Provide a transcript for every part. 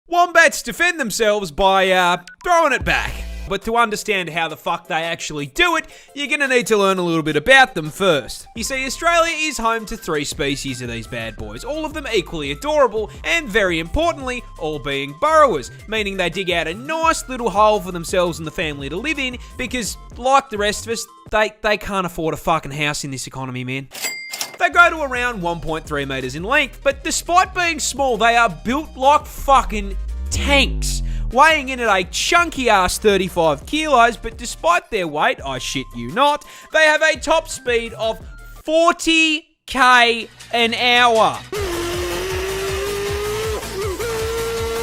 Wombats defend themselves by, throwing it back. But to understand how the fuck they actually do it, you're gonna need to learn a little bit about them first. You see, Australia is home to 3 species of these bad boys, all of them equally adorable, and very importantly, all being burrowers, meaning they dig out a nice little hole for themselves and the family to live in, because, like the rest of us, they can't afford a fucking house in this economy, man. They grow to around 1.3 metres in length, but despite being small, they are built like fucking tanks, weighing in at a chunky ass 35 kilos, but despite their weight, I shit you not, they have a top speed of 40k an hour.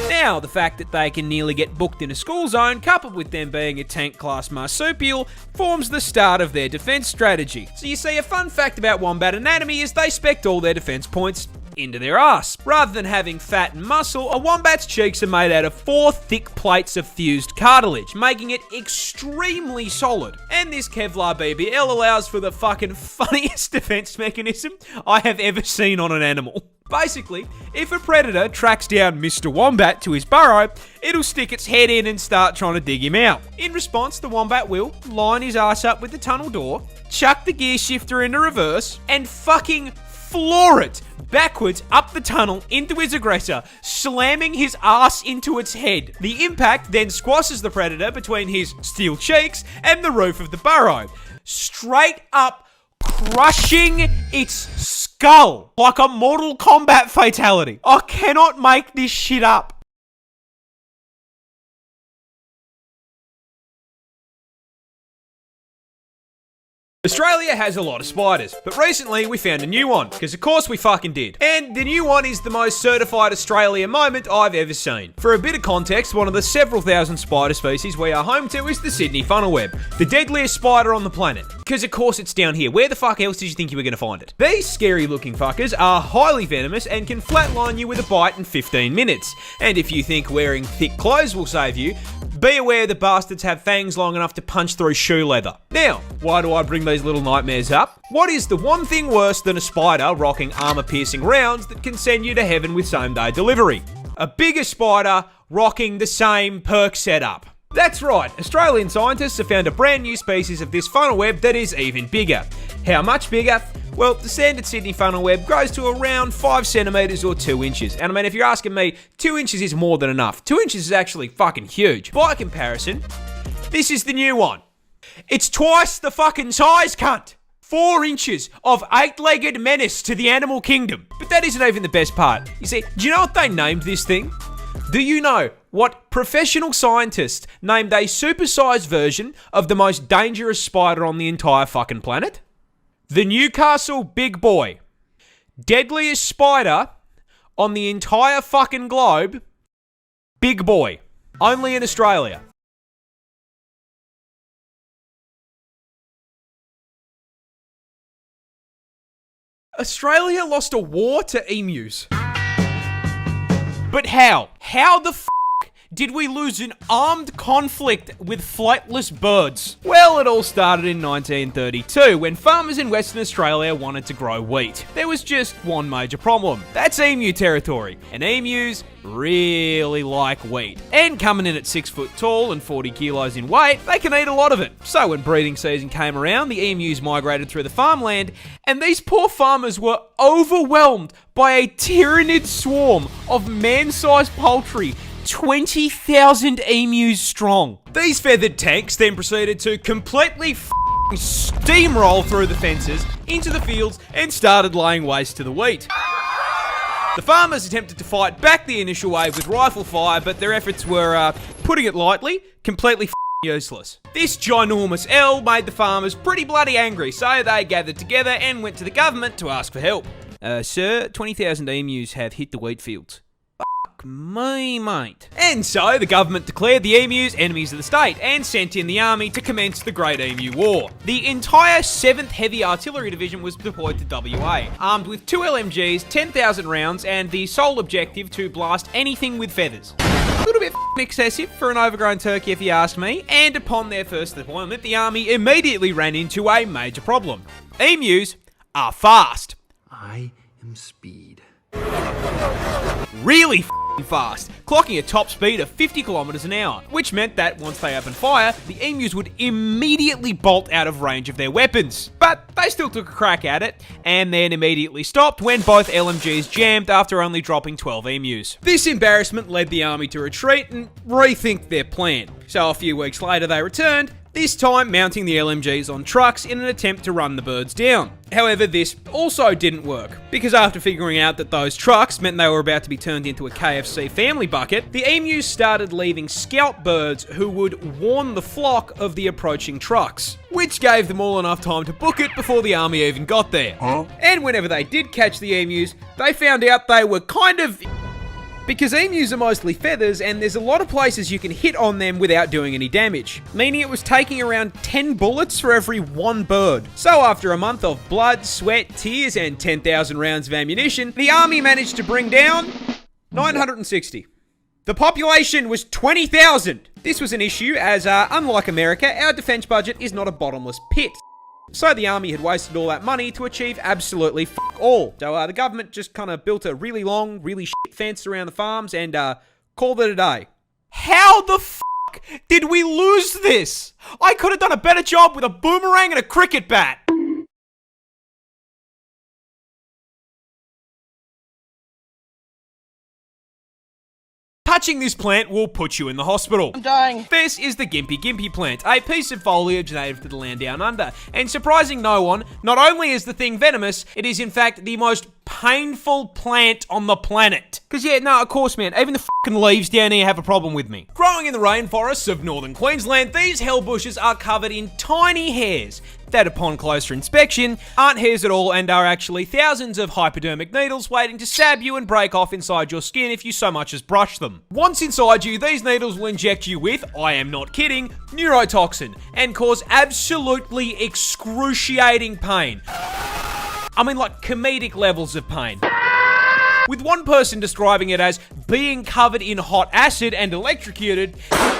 Now, the fact that they can nearly get booked in a school zone, coupled with them being a tank-class marsupial, forms the start of their defense strategy. So you see, a fun fact about wombat anatomy is they spect all their defense points into their ass. Rather than having fat and muscle, a wombat's cheeks are made out of 4 thick plates of fused cartilage, making it extremely solid. And this Kevlar BBL allows for the fucking funniest defense mechanism I have ever seen on an animal. Basically, if a predator tracks down Mr. Wombat to his burrow, it'll stick its head in and start trying to dig him out. In response, the wombat will line his ass up with the tunnel door, chuck the gear shifter into reverse, and fucking floor it backwards up the tunnel into his aggressor, slamming his ass into its head. The impact then squashes the predator between his steel cheeks and the roof of the burrow, straight up crushing its skull like a Mortal Kombat fatality. I cannot make this shit up. Australia has a lot of spiders, but recently we found a new one, because of course we fucking did. And the new one is the most certified Australia moment I've ever seen. For a bit of context, one of the several thousand spider species we are home to is the Sydney funnelweb, the deadliest spider on the planet. Because of course it's down here. Where the fuck else did you think you were going to find it? These scary looking fuckers are highly venomous and can flatline you with a bite in 15 minutes. And if you think wearing thick clothes will save you, be aware the bastards have fangs long enough to punch through shoe leather. Now, why do I bring these little nightmares up? What is the one thing worse than a spider rocking armor-piercing rounds that can send you to heaven with same-day delivery? A bigger spider rocking the same perk setup. That's right, Australian scientists have found a brand new species of this funnelweb that is even bigger. How much bigger? Well, the standard Sydney funnelweb grows to around 5 centimetres or 2 inches. And I mean, if you're asking me, 2 inches is more than enough. 2 inches is actually fucking huge. By comparison, this is the new one. It's twice the fucking size, cunt. 4 inches of 8-legged menace to the animal kingdom. But that isn't even the best part. You see, do you know what they named this thing? Do you know what professional scientists named a supersized version of the most dangerous spider on the entire fucking planet? The Newcastle Big Boy. Deadliest spider on the entire fucking globe. Big Boy. Only in Australia. Australia lost a war to emus. But how? How the f*** did we lose an armed conflict with flightless birds? Well, it all started in 1932 when farmers in Western Australia wanted to grow wheat. There was just one major problem. That's emu territory, and emus really like wheat. And coming in at 6 foot tall and 40 kilos in weight, they can eat a lot of it. So when breeding season came around, the emus migrated through the farmland, and these poor farmers were overwhelmed by a tyrannid swarm of man-sized poultry, 20,000 emus strong. These feathered tanks then proceeded to completely steamroll through the fences into the fields and started laying waste to the wheat. The farmers attempted to fight back the initial wave with rifle fire, but their efforts were, putting it lightly, completely useless. This ginormous L made the farmers pretty bloody angry, so they gathered together and went to the government to ask for help. Sir, 20,000 emus have hit the wheat fields. Fuck me, mate. And so the government declared the emus enemies of the state and sent in the army to commence the Great Emu War. The entire 7th Heavy Artillery Division was deployed to WA, armed with 2 LMGs, 10,000 rounds, and the sole objective to blast anything with feathers. A little bit excessive for an overgrown turkey if you ask me, and upon their first deployment, the army immediately ran into a major problem. Emus are fast. I am speed. Really fast, clocking a top speed of 50 kilometers an hour, which meant that once they opened fire, the emus would immediately bolt out of range of their weapons. But they still took a crack at it, and then immediately stopped when both LMGs jammed after only dropping 12 emus. This embarrassment led the army to retreat and rethink their plan. So a few weeks later they returned, this time mounting the LMGs on trucks in an attempt to run the birds down. However, this also didn't work, because after figuring out that those trucks meant they were about to be turned into a KFC family bucket, the emus started leaving scout birds who would warn the flock of the approaching trucks, which gave them all enough time to book it before the army even got there. And whenever they did catch the emus, they found out they were kind of... Because emus are mostly feathers, and there's a lot of places you can hit on them without doing any damage, meaning it was taking around 10 bullets for every 1 bird. So after a month of blood, sweat, tears, and 10,000 rounds of ammunition, the army managed to bring down 960. The population was 20,000. This was an issue as, unlike America, our defense budget is not a bottomless pit. So the army had wasted all that money to achieve absolutely fuck all. So the government just kind of built a really long, really shit fence around the farms and called it a day. How the fuck did we lose this? I could have done a better job with a boomerang and a cricket bat. Touching this plant will put you in the hospital. I'm dying. This is the gympie plant, a piece of foliage native to the land down under. And surprising no one, not only is the thing venomous, it is in fact the most painful plant on the planet. Cause yeah, no, of course man, even the fucking leaves down here have a problem with me. Growing in the rainforests of northern Queensland, these hell bushes are covered in tiny hairs that upon closer inspection aren't hairs at all and are actually thousands of hypodermic needles waiting to stab you and break off inside your skin if you so much as brush them. Once inside you, these needles will inject you with, I am not kidding, neurotoxin and cause absolutely excruciating pain. I mean like comedic levels of pain. With one person describing it as being covered in hot acid and electrocuted,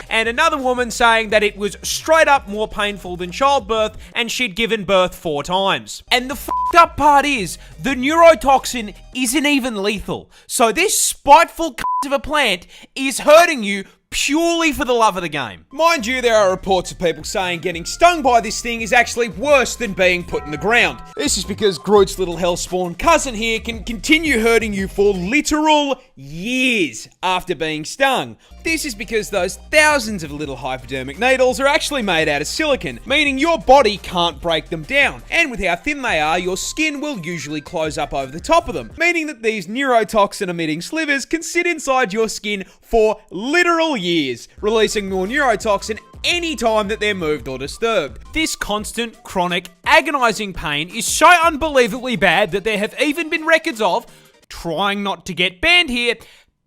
and another woman saying that it was straight up more painful than childbirth and she'd given birth 4 times. And the fucked up part is, the neurotoxin isn't even lethal. So this spiteful of a plant is hurting you purely for the love of the game. Mind you, there are reports of people saying getting stung by this thing is actually worse than being put in the ground. This is because Groot's little hellspawn cousin here can continue hurting you for literal years after being stung. This is because those thousands of little hypodermic needles are actually made out of silicon, meaning your body can't break them down. And with how thin they are, your skin will usually close up over the top of them, meaning that these neurotoxin emitting slivers can sit inside your skin for literal years, releasing more neurotoxin anytime that they're moved or disturbed. This constant, chronic, agonizing pain is so unbelievably bad that there have even been records of, trying not to get banned here,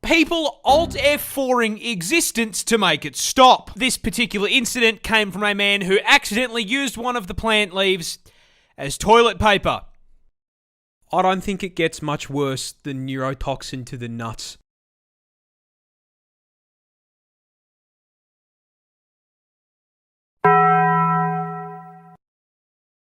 people Alt F4ing existence to make it stop. This particular incident came from a man who accidentally used one of the plant leaves as toilet paper. I don't think it gets much worse than neurotoxin to the nuts.